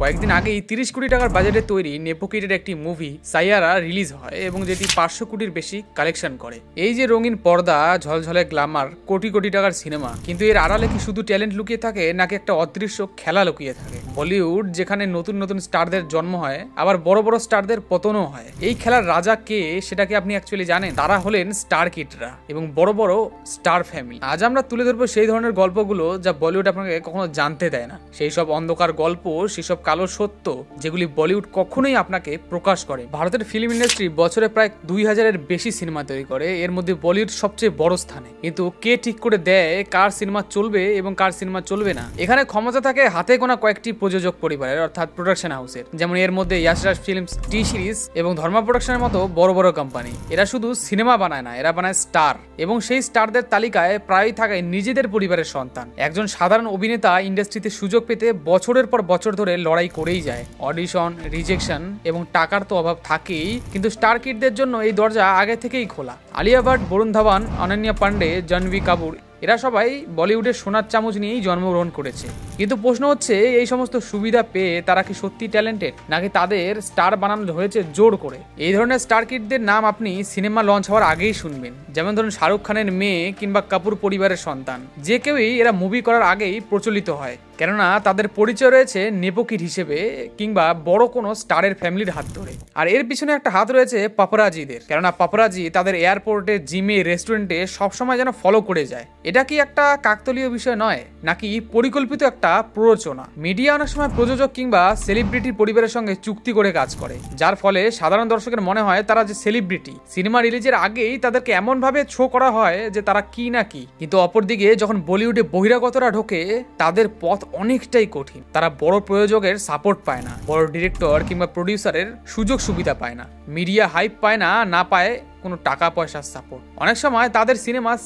কয়েকদিন আগেই 30 কোটি টাকার বাজেটে তৈরি নেপোকিটের একটি মুভি সাইয়ারা রিলিজ হয় এবং যেটি 500 কোটির বেশি কালেকশন করে। এই যে রঙিন পর্দা, ঝলঝলে গ্ল্যামার, কোটি কোটি টাকার সিনেমা, কিন্তু এর আড়ালে কি শুধু ট্যালেন্ট লুকিয়ে থাকে নাকি একটা অদৃশ্য খেলা লুকিয়ে থাকে? বলিউড যেখানে নতুন নতুন স্টারদের জন্ম হয়, আবার বড় বড় স্টারদের পতনও হয়, এই খেলার রাজা কে সেটা কি আপনি অ্যাকচুয়ালি জানেন? তারা হলেন স্টার কিডরা এবং বড় বড় স্টার ফ্যামিলি। আজ আমরা তুলে ধরবো সেই ধরনের গল্পগুলো যা বলিউড আপনাকে কখনো জানতে দেয় না, সেই সব অন্ধকার গল্প, সেসব কালো সত্য যেগুলি বলিউড কখনোই আপনাকে প্রকাশ করে। ভারতের ফিল্ম ইন্ডাস্ট্রি বছরে প্রায় 2000-এর বেশি সিনেমা তৈরি করে, এর মধ্যে বলিউড সবচেয়ে বড় স্থানে। কিন্তু কে ঠিক করে দেয় কার সিনেমা চলবে এবং কার সিনেমা চলবে না? এখানে ক্ষমতা থাকে হাতে গোনা কয়েকটি প্রযোজক পরিবারের, অর্থাৎ প্রোডাকশন হাউসের। যেমন এর মধ্যে ইয়াশরাজ ফিল্মস, টি সিরিজ এবং ধর্মা প্রোডাকশনের মতো বড় বড় কোম্পানি। এরা শুধু সিনেমা বানায় না, এরা বানায় স্টার, এবং সেই স্টারদের তালিকায় প্রায়ই থাকে নিজেদের পরিবারের সন্তান। একজন সাধারণ অভিনেতা ইন্ডাস্ট্রিতে সুযোগ পেতে বছরের পর বছর ধরে লড়াই করেই যায়। অডিশন, রিজেকশন এবং টাকার তো অভাব থাকেই, কিন্তু স্টার কিডদের জন্য এই দরজা আগে থেকেই খোলা। আলিয়া ভাট, বরুণ ধাওয়ান, অনন্যা পান্ডে, জাহ্নবী কাপুর, এরা সবাই বলিউডের সোনার চামচ নিয়েই জন্মগ্রহণ করেছে। কিন্তু প্রশ্ন হচ্ছে, এই সমস্ত সুবিধা পেয়ে তারা কি সত্যি ট্যালেন্টেড, নাকি তাদের স্টার বানানো হয়েছে জোর করে? এই ধরনের স্টার কিডদের নাম আপনি সিনেমা লঞ্চ হওয়ার আগেই শুনবেন। যেমন ধরুন শাহরুখ খানের মেয়ে কিংবা কাপুর পরিবারের সন্তান, যে কেউই এরা মুভি করার আগেই প্রচলিত হয়, কেননা তাদের পরিচয় রয়েছে নেপোকিট হিসেবে কিংবা বড় কোনো স্টারের ফ্যামিলির হাত ধরে। আর এর পিছনে একটা হাত রয়েছে পাপারাজিদের, কেননা পাপারাজি তাদের এয়ারপোর্টে, জিমে, রেস্টুরেন্টে সবসময় যেন ফলো করে যায়। এটা কি একটা কাকতালীয় বিষয় নয়, নাকি পরিকল্পিত একটা প্ররোচনা? মিডিয়া অনেক সময় প্রযোজক কিংবা সেলিব্রিটির পরিবারের সঙ্গে চুক্তি করে কাজ করে, যার ফলে সাধারণ দর্শকের মনে হয় তারা যে সেলিব্রিটি। সিনেমা রিলিজের আগেই তাদেরকে এমন ভাবে শো করা হয় যে তারা কি না কি। কিন্তু অপরদিকে যখন বলিউডে বহিরাগতরা ঢোকে, তাদের পথ অনেকটাই কঠিন। তারা বড় প্রযোজকের সাপোর্ট পায় না, বড় ডিরেক্টর কিংবা প্রডিউসারের সুযোগ সুবিধা পায় না, মিডিয়া হাইপ পায় না পায় কোনো টাকা পয়সার সাপোর্ট। অনেক সময় তাদের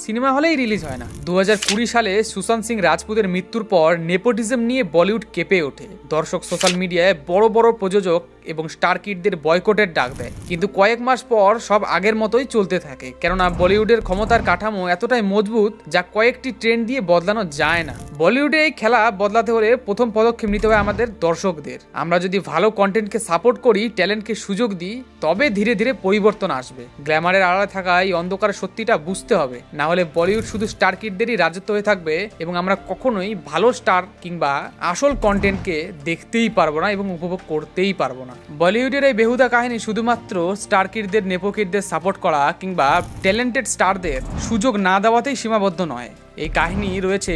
সিনেমা হলেই রিলিজ হয় না। 2020 সালে সুশান্ত সিং রাজপুতের মৃত্যুর পর নেপোটিজম নিয়ে বলিউড কেঁপে ওঠে। দর্শক সোশ্যাল মিডিয়ায় বড় বড় প্রযোজক এবং স্টার কিডদের বয়কটের ডাক দেয়। কিন্তু কয়েক মাস পর সব আগের মতোই চলতে থাকে, কেননা বলিউডের ক্ষমতার কাঠামো এতটাই মজবুত যা কয়েকটি ট্রেন্ড দিয়ে বদলানো যায় না। বলিউডে এই খেলা বদলাতে হলে প্রথম পদক্ষেপ নিতে হবে আমাদের দর্শকদের। আমরা যদি ভালো কন্টেন্টকে সাপোর্ট করি, ট্যালেন্টকে সুযোগ দিই, তবে ধীরে ধীরে পরিবর্তন আসবে। গ্ল্যামারের আড়ালে থাকা এই অন্ধকার সত্যিটা বুঝতে হবে, না হলে বলিউড শুধু স্টার কিডদেরই রাজত্ব হয়ে থাকবে এবং আমরা কখনোই ভালো স্টার কিংবা আসল কন্টেন্টকে দেখতেই পারবো না এবং উপভোগ করতেই পারবো না। বলিউডের এই বেহুদা কাহিনী শুধুমাত্র স্টার কিডদের, নেপোকিডদের সাপোর্ট করা কিংবা ট্যালেন্টেড স্টারদের সুযোগ না দেওয়াতেই সীমাবদ্ধ নয়। এই কাহিনী রয়েছে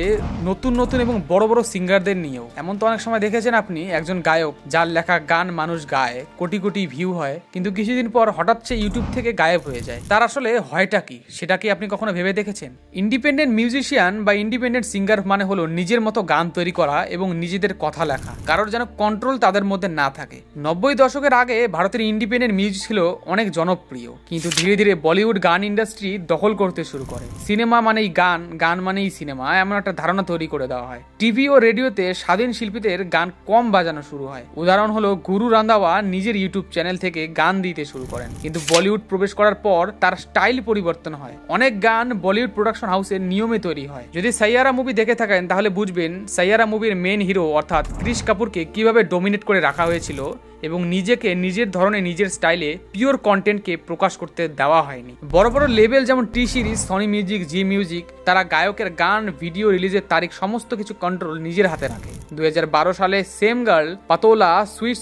নতুন নতুন এবং বড় বড় সিঙ্গারদের নিয়েও। এমন তো অনেক সময় দেখেছেন আপনি, একজন গায়ক যার লেখা গান মানুষ গায়, কোটি কোটি ভিউ হয়, কিন্তু কিছুদিন পর হঠাৎ সে ইউটিউব থেকে গায়েব হয়ে যায়। তার আসলে হয়টা কি, সেটা কি আপনি কখনো ভেবে দেখেছেন? ইন্ডিপেন্ডেন্ট মিউজিশিয়ান বা ইন্ডিপেন্ডেন্ট সিঙ্গার মানে হলো নিজের মতো গান তৈরি করা এবং নিজেদের কথা লেখা, কারোর যেন কন্ট্রোল তাদের মধ্যে না থাকে। 90 দশকের আগে ভারতের ইন্ডিপেন্ডেন্ট মিউজিক ছিল অনেক জনপ্রিয়, কিন্তু ধীরে ধীরে বলিউড গান ইন্ডাস্ট্রি দখল করতে শুরু করে। সিনেমা মানেই গান, গান মানেই সিনেমা, এমন একটা ধারণা তৈরি করে দেওয়া হয়। টিভি ও রেডিওতে স্বাধীন শিল্পীদের গান কম বাজানো শুরু হয়। উদাহরণ হলো গুরু রান্ধাওয়া নিজের ইউটিউব চ্যানেল থেকে গান দিতে শুরু করেন, কিন্তু বলিউড প্রবেশ করার পর তার স্টাইল পরিবর্তন হয়। অনেক গান বলিউড প্রোডাকশন হাউসের নিয়মে তৈরি হয়। যদি সাইয়ারা মুভি দেখে থাকেন তাহলে বুঝবেন সাইয়ারা মুভির মেন হিরো অর্থাৎ ক্রিশ কাপুরকে কিভাবে ডোমিনেট করে রাখা হয়েছিল এবং নিজেকে নিজের ধরনের, নিজের স্টাইলে পিওর কন্টেন্টকে প্রকাশ করতে দেওয়া হয়নি। বড় বড় লেবেল যেমন টি সিরিজ, সনি মিউজিক, জি মিউজিক, তারা গায়কের গান, ভিডিও রিলিজের তারিখ সমস্ত কিছু কন্ট্রোল নিজের হাতে রাখে। 2012 সালে সেম গার্ল, পাতোলা,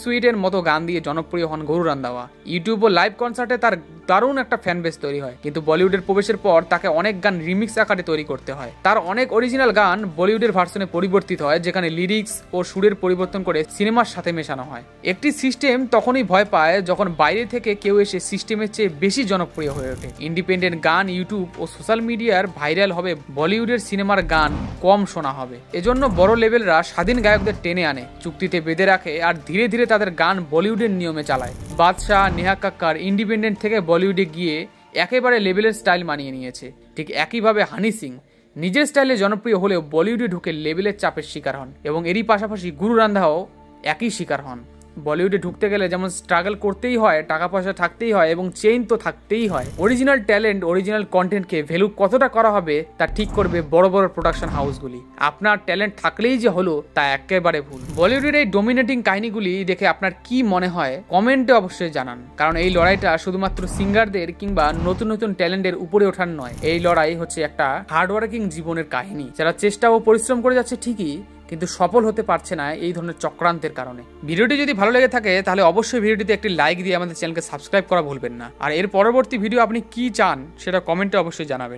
সুইটের মতো গান দিয়ে জনপ্রিয় হন গুরু রান্ধাওয়া। ইউটিউব ও লাইভ কনসার্টে তার দারুণ একটা ফ্যান বেস তৈরি হয়, কিন্তু বলিউডের প্রবেশের পর তাকে অনেক গান রিমিক্স আকারে তৈরি করতে হয়। তার অনেক অরিজিনাল গান বলিউডের ভার্সনে পরিবর্তিত হয়, যেখানে লিরিক্স ও সুরের পরিবর্তন করে সিনেমার সাথে মেশানো হয়। একটি সিস্টেম তখনই ভয় পায় যখন বাইরে থেকে কেউ এসে সিস্টেমের চেয়ে বেশি জনপ্রিয় হয়ে ওঠে। ইন্ডিপেন্ডেন্ট গান ইউটিউব ও সোশ্যাল মিডিয়ার ভাইরাল হবে, বলিউডের সিনেমার গান কম শোনা হবে। এজন্য বড় লেভেলরা স্বাধীন গায়কদের টেনে আনে, চুক্তিতে বেঁধে রাখে আর ধীরে ধীরে তাদের গান বলিউডের নিয়মে চালায়। বাদশাহ, নেহা কাক্কার ইন্ডিপেন্ডেন্ট থেকে বলিউডে গিয়ে একেবারে লেভেলের স্টাইল মানিয়ে নিয়েছে। ঠিক একইভাবে হানি সিং নিজের স্টাইলে জনপ্রিয় হলেও বলিউডে ঢুকে লেভেলের চাপের শিকার হন, এবং এরই পাশাপাশি গুরু রান্ধাও একই শিকার হন। বলিউডে ঢুকতে গেলে যেমন স্ট্রাগল করতেই হয়, টাকা পয়সা থাকতেই হয় এবং চেইন তো থাকতেই হয়, অরিজিনাল ট্যালেন্ট, অরিজিনাল কন্টেন্টকে ভ্যালু কতটা করা হবে তা ঠিক করবে বড় বড় প্রোডাকশন হাউসগুলি। আপনার ট্যালেন্ট থাকলেই যে হলো তা একেবারে ভুল। বলিউডের এই ডোমিনেটিং কাহিনীগুলি দেখে আপনার কি মনে হয় কমেন্টে অবশ্যই জানান, কারণ এই লড়াইটা শুধুমাত্র সিঙ্গারদের কিংবা নতুন নতুন ট্যালেন্টের উপরে ওঠার নয়। এই লড়াই হচ্ছে একটা হার্ডওয়ার্কিং জীবনের কাহিনী, যারা চেষ্টা ও পরিশ্রম করে যাচ্ছে ঠিকই, কিন্তু সফল হতে পারছে না এই ধরনের চক্রান্তের কারণে। ভিডিওটি যদি ভালো লেগে থাকে তাহলে অবশ্যই ভিডিওটিতে একটি লাইক দিয়ে আমাদের চ্যানেলকে সাবস্ক্রাইব করা ভুলবেন না। আর এর পরবর্তী ভিডিও আপনি কি চান সেটা কমেন্টে অবশ্যই জানাবেন।